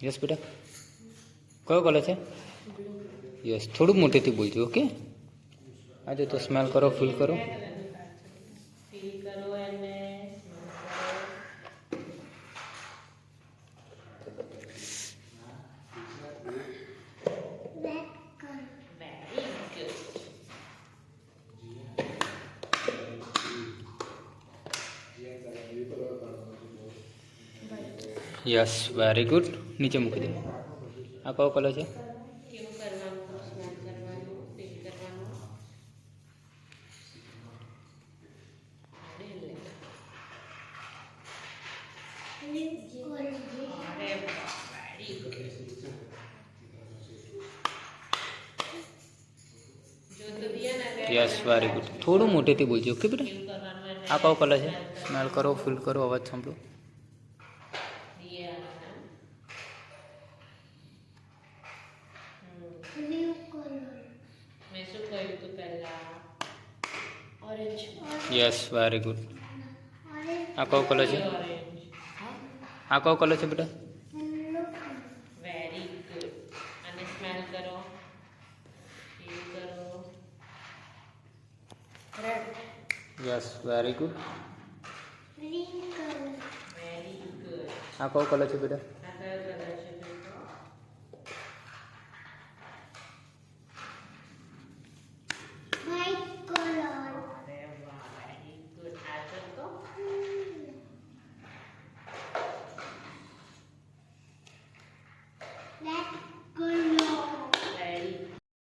Yes બેટા, કયો colour છે? યસ, થોડુંક મોટેથી બોલજો. ઓકે, આજે તો સ્મેલ કરો, ફીલ કરો. ફીલ કરો એને. Yes, very good. નીચે મૂકી દે. આ કયો કલર છે? કેવું કરવાનું? સ્મેલ કરવાનું, ફીલ કરવાનું. Yes, very good. થોડું મોટેથી બોલજો. ઓકે બેટા. કેવું કરવાનું એને. આ કયો કલર છે? સ્મેલ કરો, ફીલ કરો, અવાજ સાંભળો. મેં શું કહ્યું તું પહેલા? ઓરેન્જ. Yes, very good. આ કયો કલર છે? ઓરેન્જ. આ કયો કલર છે બેટા? Very good. અને સ્મેલ કરો, ફીલ કરો. Red. Yes, very good. Very good. આ કયો કલર છે બેટા?